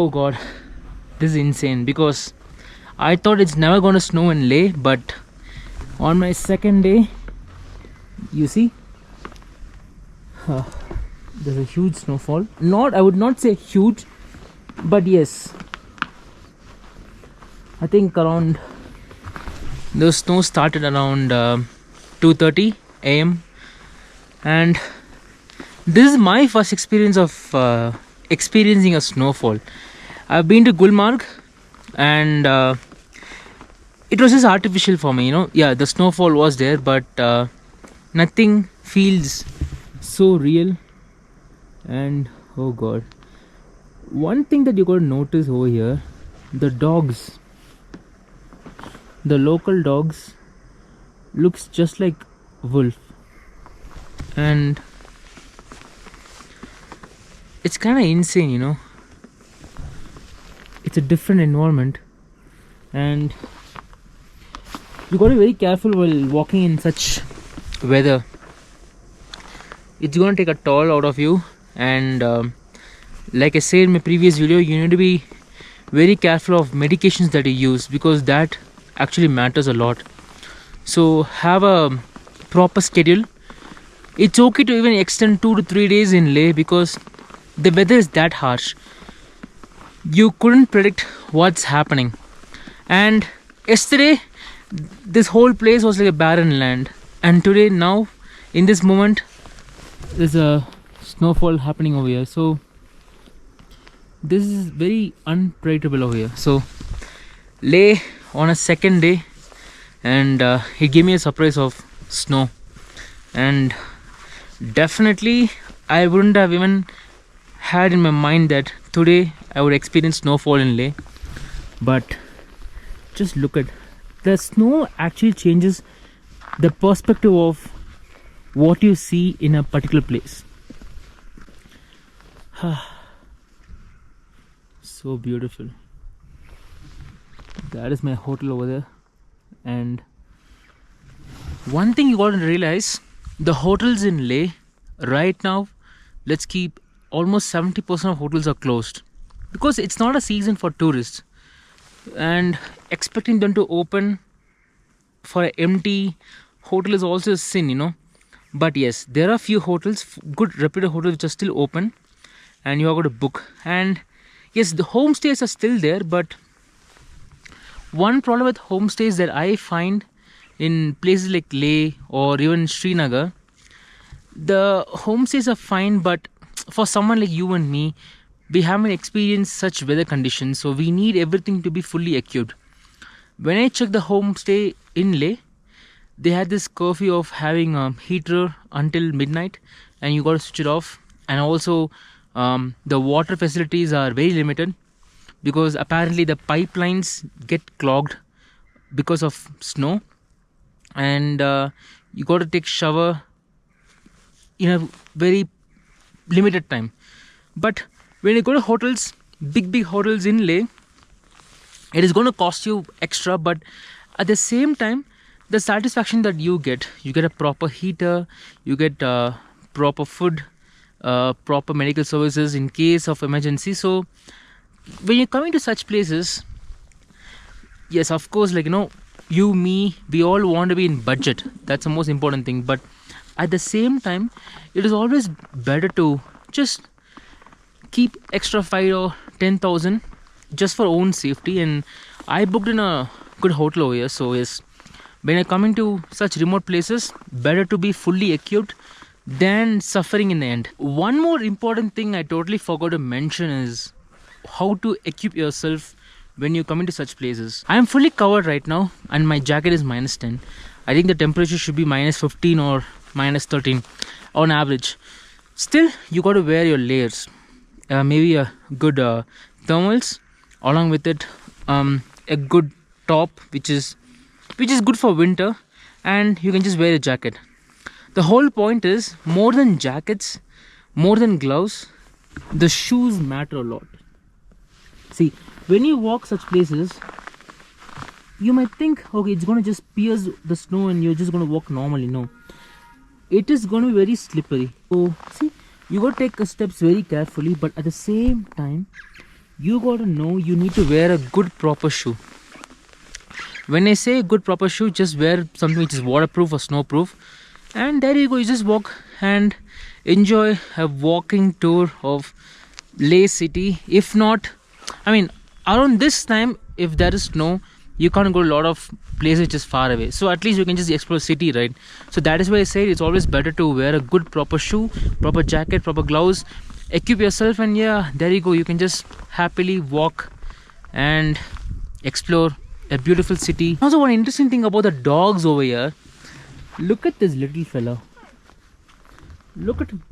Oh god, this is insane because I thought it's never gonna snow in Leh, but on my second day, you see, there's a huge snowfall. I would not say huge, but yes, I think around the snow started around 2:30 a.m. and this is my first experience of experiencing a snowfall. I've been to Gulmarg and it was just artificial for me, Yeah, the snowfall was there, but nothing feels so real. And oh god, one thing that you got to notice over here, the dogs, the local dogs looks just like wolf, and it's kind of insane. It's a different environment, and you got to be very careful while walking in such weather. It's going to take a toll out of you, and like I said in my previous video, you need to be very careful of medications that you use, because that actually matters a lot. So have a proper schedule. It's okay to even extend 2 to 3 days in Leh, because the weather is that harsh. You couldn't predict what's happening, and yesterday this whole place was like a barren land, and today, now in this moment, there's a snowfall happening over here. So this is very unpredictable over here. So Leh on a second day, and he gave me a surprise of snow, and definitely I wouldn't have even had in my mind that today I would experience snowfall in Leh. But just look at the snow. Actually changes the perspective of what you see in a particular place. So beautiful. That is my hotel over there. And one thing you got to realize, the hotels in Leh right now, let's keep almost 70% of hotels are closed, because it's not a season for tourists, and expecting them to open for an empty hotel is also a sin. But yes, there are few hotels, good reputed hotels, which are still open, and you are going to book. And yes, the homestays are still there, but one problem with homestays that I find in places like Leh or even Srinagar, the homestays are fine, but for someone like you and me, we haven't experienced such weather conditions, so we need everything to be fully equipped. When I checked the homestay in Leh, they had this curfew of having a heater until midnight, and you got to switch it off. And also the water facilities are very limited, because apparently the pipelines get clogged because of snow, and you got to take shower in a very limited time. But when you go to hotels, big hotels in Leh, it is going to cost you extra, but at the same time, the satisfaction that you get a proper heater, you get proper food, proper medical services in case of emergency. So when you're coming to such places, yes, of course, you, me, we all want to be in budget. That's the most important thing. But at the same time, it is always better to just keep extra 5 or 10,000 just for own safety. And I booked in a good hotel over here. So yes, when you're coming to such remote places, better to be fully equipped than suffering in the end. One more important thing I totally forgot to mention is how to equip yourself when you come into such places. I am fully covered right now, and my jacket is -10. I think the temperature should be -15 or -13 on average. Still, you got to wear your layers. Maybe a good thermals, along with it a good top, which is good for winter, and you can just wear a jacket. The whole point is, more than jackets, more than gloves, the shoes matter a lot. See, when you walk such places, you might think, okay, it's going to just pierce the snow and you're just going to walk normally. No, it is going to be very slippery. So see, you got to take steps very carefully, but at the same time, you gotta know you need to wear a good proper shoe. When I say good proper shoe, just wear something which is waterproof or snowproof, and there you go. You just walk and enjoy a walking tour of Leh city. If not, I mean, around this time, if there is snow, you can't go to a lot of places which is far away. So at least you can just explore city, right? So that is why I say it's always better to wear a good proper shoe, proper jacket, proper gloves, equip yourself, and yeah, there you go. You can just happily walk and explore a beautiful city. Also, one interesting thing about the dogs over here. Look at this little fella. Look at him.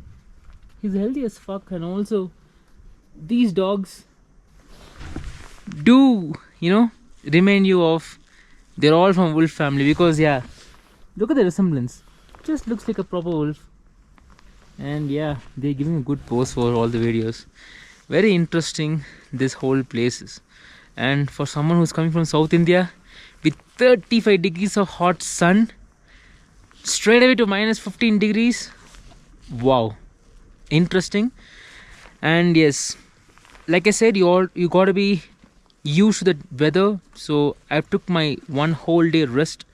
He's healthy as fuck, and also these dogs do, remind you of, they're all from wolf family, because yeah, look at the resemblance. Just looks like a proper wolf. And yeah, they're giving a good pose for all the videos. Very interesting, this whole place is. And for someone who's coming from South India with 35 degrees of hot sun, straight away to minus 15 degrees, wow, interesting. And yes, like I said, you gotta be used to the weather. So I took my one whole day rest,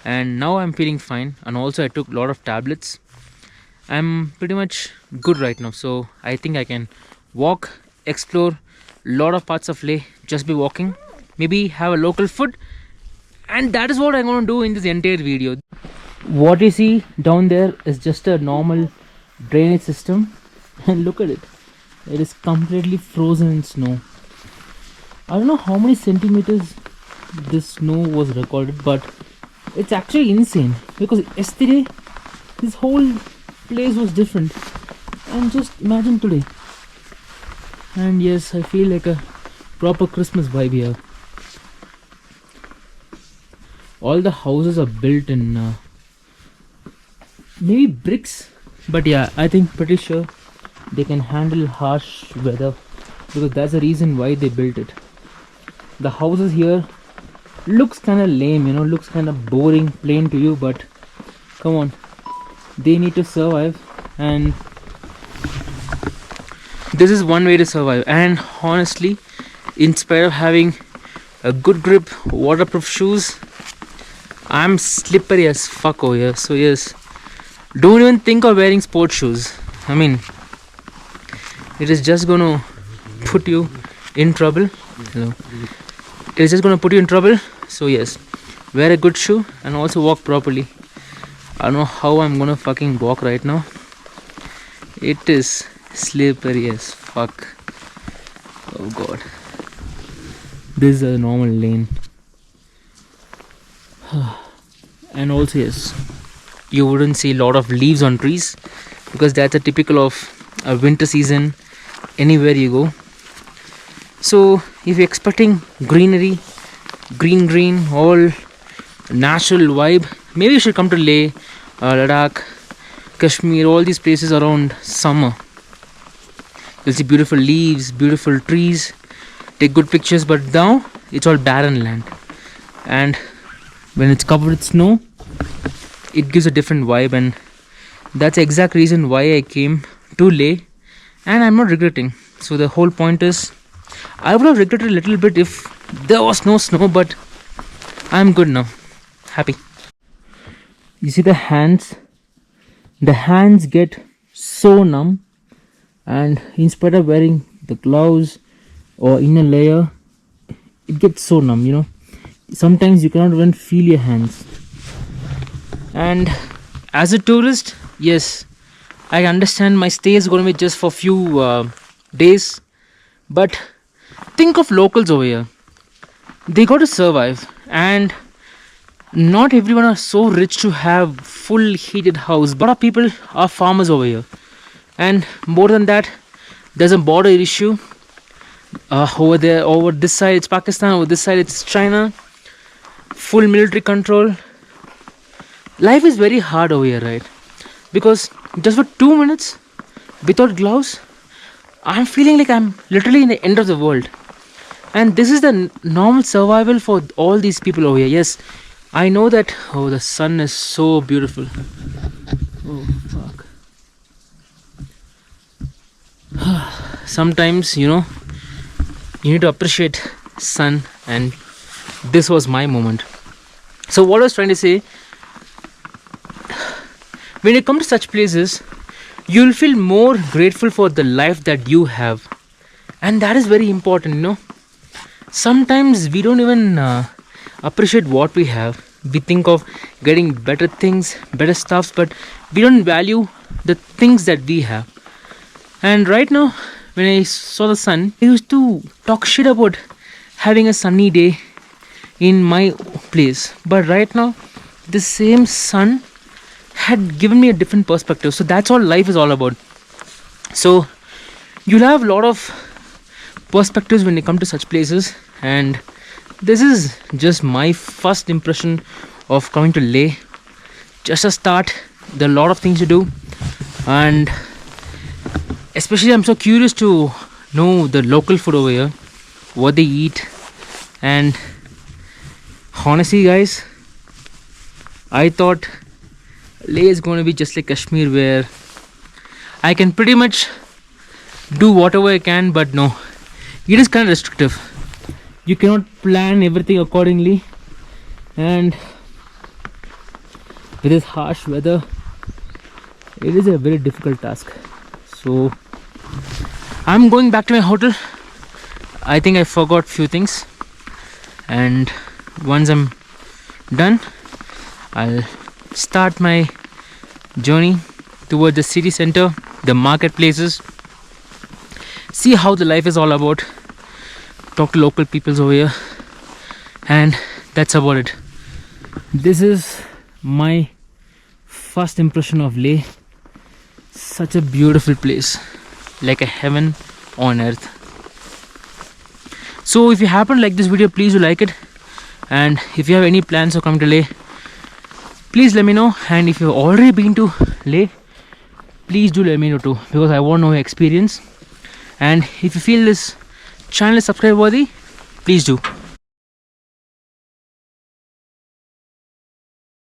and now I'm feeling fine. And also I took a lot of tablets. I'm pretty much good right now, so I think I can walk, explore a lot of parts of Leh, just be walking, maybe have a local food, and that is what I'm going to do in this entire video. What you see down there is just a normal drainage system, and look at it. It is completely frozen in snow. I don't know how many centimeters this snow was recorded, but it's actually insane, because yesterday this whole place was different, and just imagine today. And yes, I feel like a proper Christmas vibe here. All the houses are built in maybe bricks, but yeah, I think pretty sure they can handle harsh weather, because that's the reason why they built it. The houses here looks kind of lame, looks kind of boring, plain to you, but come on, they need to survive, and this is one way to survive. And honestly, in spite of having a good grip, waterproof shoes, I'm slippery as fuck over here. So yes, don't even think of wearing sports shoes. I mean, it is just gonna put you in trouble. It is just gonna put you in trouble. So yes, wear a good shoe and also walk properly. I don't know how I'm gonna fucking walk right now. It is slippery as fuck. Oh god. This is a normal lane. And also yes, you wouldn't see a lot of leaves on trees, because that's a typical of a winter season anywhere you go. So if you're expecting greenery, green, all natural vibe, maybe you should come to Leh, Ladakh, Kashmir, all these places around summer. You'll see beautiful leaves, beautiful trees, take good pictures, but now it's all barren land. And when it's covered with snow, it gives a different vibe, and that's the exact reason why I came to Leh, and I'm not regretting. So the whole point is, I would have regretted a little bit if there was no snow, but I'm good now, happy. You see the hands get so numb, and in spite of wearing the gloves or inner layer, it gets so numb, sometimes you cannot even feel your hands. And as a tourist, yes, I understand my stay is going to be just for few days, but think of locals over here. They got to survive, and not everyone are so rich to have full heated house. But a lot of people are farmers over here, and more than that, there's a border issue. Over there, over this side it's Pakistan, over this side it's China. Full military control. Life is very hard over here, right? Because just for 2 minutes without gloves, I'm feeling like I'm literally in the end of the world. And this is the normal survival for all these people over here. Yes, I know that. Oh, the sun is so beautiful. Oh fuck. Sometimes, you need to appreciate sun, and this was my moment. So what I was trying to say, when you come to such places, you'll feel more grateful for the life that you have, and that is very important, you know. Sometimes we don't even appreciate what we have. We think of getting better things, better stuffs, but we don't value the things that we have. And right now, when I saw the sun, I used to talk shit about having a sunny day in my place. But right now, the same sun had given me a different perspective. So that's all life is all about. So you'll have a lot of perspectives when you come to such places, and this is just my first impression of coming to Leh. Just a start. There are a lot of things to do, and especially I'm so curious to know the local food over here, what they eat. And honestly guys, I thought Leh is going to be just like Kashmir, where I can pretty much do whatever I can, but no, it is kind of restrictive. You cannot plan everything accordingly, and with this harsh weather, it is a very difficult task. So I'm going back to my hotel. I think I forgot few things, and once I'm done, I'll start my journey towards the city center, the marketplaces, see how the life is all about, talk to local peoples over here, and that's about it. This is my first impression of Leh. Such a beautiful place, like a heaven on earth. So if you happen to like this video, please do like it, and if you have any plans of coming to Leh, please let me know. And if you've already been to Leh, please do let me know too, because I want to know your experience. And if you feel this channel is subscribe worthy, please do.